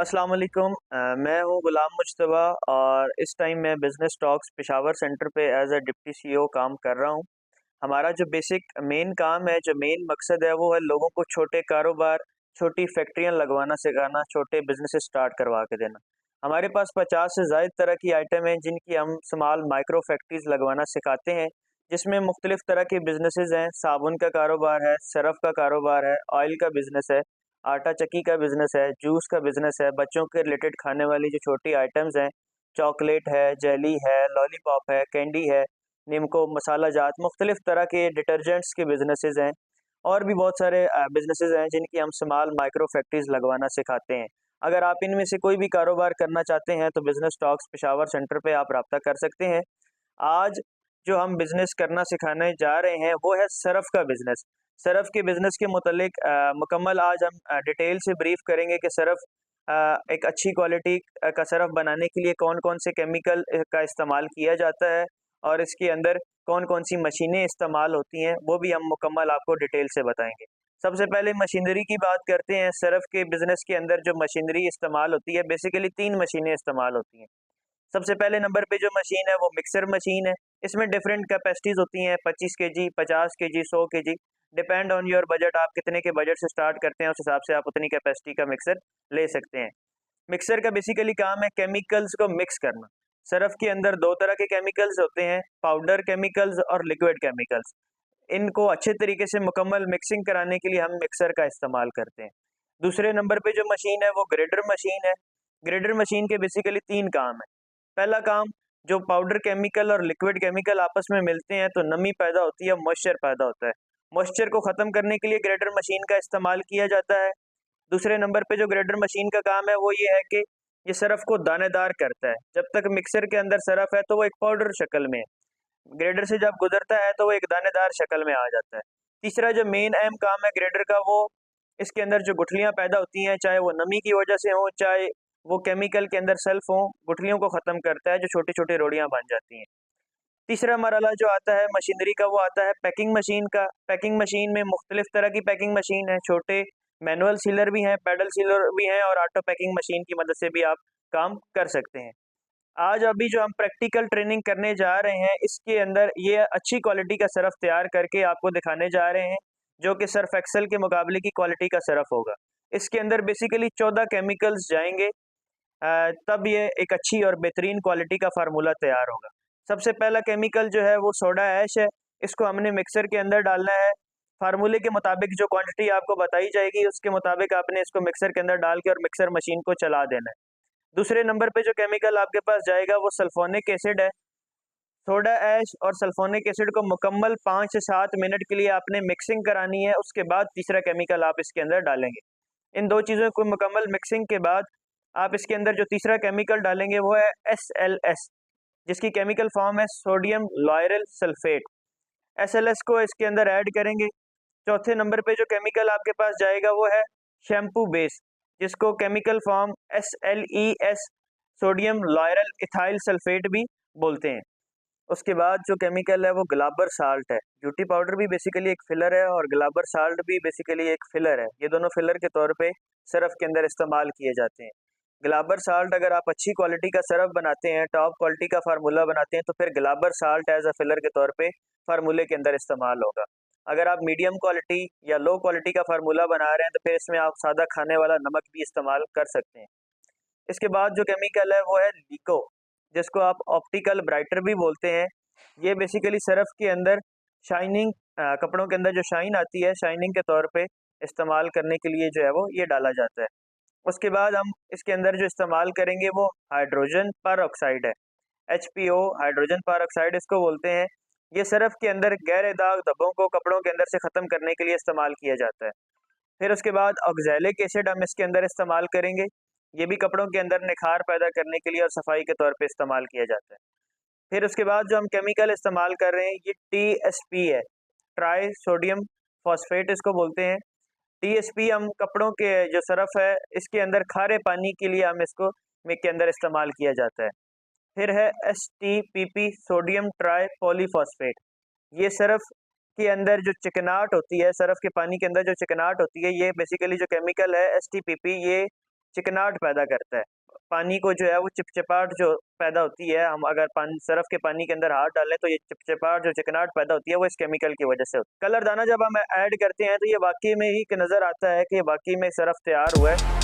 अस्सलाम वालेकुम। मैं हूँ गुलाम मुज्तबा और इस टाइम मैं बिज़नेस टॉक्स पेशावर सेंटर पे एज अ डिप्टी सीईओ काम कर रहा हूँ। हमारा जो बेसिक मेन काम है, जो मेन मकसद है वो है लोगों को छोटे कारोबार, छोटी फैक्ट्रियाँ लगवाना सिखाना, छोटे बिजनेस स्टार्ट करवा के देना। हमारे पास 50 से ज़ायद तरह की आइटम हैं जिनकी हम स्मॉल माइक्रो फैक्ट्रीज लगवाना सिखाते हैं, जिसमें मुख्तलिफ तरह के बिजनेसेस हैं। साबुन का कारोबार है, सरफ का कारोबार है, ऑयल का बिजनेस है, आटा चक्की का बिजनेस है, जूस का बिजनेस है, बच्चों के रिलेटेड खाने वाली जो छोटी आइटम्स हैं, चॉकलेट है, जेली है, लॉलीपॉप है, कैंडी है, निम्को मसाला जात, मुख्तलिफ तरह के डिटर्जेंट्स के बिजनेसेस हैं और भी बहुत सारे बिजनेसेस हैं जिनकी हम स्मॉल माइक्रो फैक्ट्रीज लगवाना सिखाते हैं। अगर आप इनमें से कोई भी कारोबार करना चाहते हैं तो बिजनेस टॉक्स पेशावर सेंटर पे आप रब्ता कर सकते हैं। आज जो हम बिजनेस करना सिखाने जा रहे हैं वो है सरफ का बिजनेस। सरफ के बिजनेस के मुतलिक मुकम्मल आज हम डिटेल से ब्रीफ करेंगे कि सरफ एक अच्छी क्वालिटी का सरफ बनाने के लिए कौन कौन से केमिकल का इस्तेमाल किया जाता है और इसके अंदर कौन कौन सी मशीनें इस्तेमाल होती हैं, वो भी हम मुकम्मल आपको डिटेल से बताएंगे। सबसे पहले मशीनरी की बात करते हैं। सरफ के बिजनेस के अंदर जो मशीनरी इस्तेमाल होती है, बेसिकली 3 मशीनें इस्तेमाल होती हैं। सबसे पहले नंबर पे जो मशीन है वो मिक्सर मशीन है। इसमें डिफरेंट कैपेसिटीज होती हैं, 25 kg, 50 kg, 100 kg। Depend on your budget, आप कितने के बजट से स्टार्ट करते हैं उस हिसाब से आप उतनी कैपेसिटी का मिक्सर ले सकते हैं। मिक्सर का बेसिकली काम है केमिकल्स को मिक्स करना। सरफ के अंदर दो तरह के केमिकल्स होते हैं, पाउडर केमिकल्स और लिक्विड केमिकल्स। इनको अच्छे तरीके से मुकम्मल मिक्सिंग कराने के लिए हम मिक्सर का इस्तेमाल करते हैं। दूसरे नंबर पे जो मशीन है वो ग्रेडर मशीन है। ग्रेडर मशीन के बेसिकली 3 काम है। पहला काम, जो पाउडर केमिकल और लिक्विड केमिकल आपस में मिलते हैं तो नमी पैदा होती है, मॉइस्चर पैदा होता है। मॉइस्चर को ख़त्म करने के लिए ग्रेडर मशीन का इस्तेमाल किया जाता है। दूसरे नंबर पे जो ग्रेडर मशीन का काम है वो ये है कि ये सरफ को दानेदार करता है। जब तक मिक्सर के अंदर सरफ है तो वो एक पाउडर शक्ल में है, ग्रेडर से जब गुजरता है तो वो एक दानेदार शक्ल में आ जाता है। तीसरा जो मेन अहम काम है ग्रेडर का, वो इसके अंदर जो गुठलियां पैदा होती हैं, चाहे वो नमी की वजह से हो, चाहे वो केमिकल के अंदर सल्फ हो, गुठलियों को ख़त्म करता है, जो छोटी छोटी रोड़ियां बन जाती हैं। तीसरा मरला जो आता है मशीनरी का वो आता है पैकिंग मशीन का। पैकिंग मशीन में मुख्तलिफ तरह की पैकिंग मशीन है, छोटे मैनुअल सीलर भी हैं, पैडल सीलर भी हैं और ऑटो पैकिंग मशीन की मदद से भी आप काम कर सकते हैं। आज अभी जो हम प्रैक्टिकल ट्रेनिंग करने जा रहे हैं इसके अंदर ये अच्छी क्वालिटी का सरफ तैयार करके आपको दिखाने जा रहे हैं, जो कि सर्फ एक्सेल के मुकाबले की क्वालिटी का सरफ होगा। इसके अंदर बेसिकली 14 केमिकल्स जाएंगे, तब ये एक अच्छी और बेहतरीन क्वालिटी का फार्मूला तैयार होगा। सबसे पहला केमिकल जो है वो सोडा ऐश है। इसको हमने मिक्सर के अंदर डालना है। फार्मूले के मुताबिक जो क्वांटिटी आपको बताई जाएगी उसके मुताबिक आपने इसको मिक्सर के अंदर डाल के और मिक्सर मशीन को चला देना है। दूसरे नंबर पे जो केमिकल आपके पास जाएगा वो सल्फोनिक एसिड है। सोडा ऐश और सल्फोनिक एसिड को मुकम्मल 5 से 7 मिनट के लिए आपने मिक्सिंग करानी है, उसके बाद तीसरा केमिकल आप इसके अंदर डालेंगे। इन दो चीज़ों को मुकम्मल मिक्सिंग के बाद आप इसके अंदर जो तीसरा केमिकल डालेंगे वो है SLS, जिसकी केमिकल फॉर्म है सोडियम लॉयरल सल्फेट। SLS को इसके अंदर ऐड करेंगे। चौथे नंबर पे जो केमिकल आपके पास जाएगा वो है शैम्पू बेस, जिसको chemical form SLES, sodium lauryl ethyl sulphate भी बोलते हैं। उसके बाद जो केमिकल है वो ग्लाबर साल्ट है। ब्यूटी पाउडर भी बेसिकली एक फिलर है और ग्लाबर साल्ट भी बेसिकली एक फिलर है। ये दोनों फिलर के तौर पे सरफ के अंदर इस्तेमाल किए जाते हैं। ग्लाबर साल्ट, अगर आप अच्छी क्वालिटी का सरफ बनाते हैं, टॉप क्वालिटी का फार्मूला बनाते हैं, तो फिर Glauber salt as a filler के तौर पे फार्मूले के अंदर इस्तेमाल होगा। अगर आप मीडियम क्वालिटी या लो क्वालिटी का फार्मूला बना रहे हैं तो फिर इसमें आप सादा खाने वाला नमक भी इस्तेमाल कर सकते हैं। इसके बाद जो केमिकल है वो है लिको, जिसको आप ऑप्टिकल ब्राइटर भी बोलते हैं। ये बेसिकली सरफ के अंदर शाइनिंग, कपड़ों के अंदर जो शाइन आती है, शाइनिंग के तौर पे इस्तेमाल करने के लिए जो है वो ये डाला जाता है। उसके बाद हम इसके अंदर जो इस्तेमाल करेंगे वो हाइड्रोजन पर ऑक्साइड है। HPO, हाइड्रोजन पर ऑक्साइड इसको बोलते हैं। ये सरफ के अंदर गहरे दाग धब्बों को कपड़ों के अंदर से ख़त्म करने के लिए इस्तेमाल किया जाता है। फिर उसके बाद ऑक्जेलिक एसिड हम इसके अंदर इस्तेमाल करेंगे। ये भी कपड़ों के अंदर निखार पैदा करने के लिए और सफाई के तौर पे इस्तेमाल किया जाता है। फिर उसके बाद जो हम केमिकल इस्तेमाल कर रहे हैं ये TSP है, ट्राई सोडियम फॉस्फेट इसको बोलते हैं। TSP हम कपड़ों के जो सरफ है इसके अंदर खारे पानी के लिए हम इसको के अंदर इस्तेमाल किया जाता है। फिर है STPP, सोडियम ट्राई पॉलीफॉस्फेट। ये सरफ के अंदर जो चिकनाहट होती है, सरफ के पानी के अंदर जो चिकनाहट होती है, ये बेसिकली जो केमिकल है STPP, ये चिकनाहट पैदा करता है। पानी को जो है वो चिपचिपाहट जो पैदा होती है, हम अगर पानी सरफ के पानी के अंदर हाथ डालें तो ये चिपचिपाहट जो चिकनाहट पैदा होती है वो इस केमिकल की वजह से होती है। कलर दाना जब हम ऐड करते हैं तो ये वाकई में ही नज़र आता है कि वाकई में सरफ तैयार हुआ है।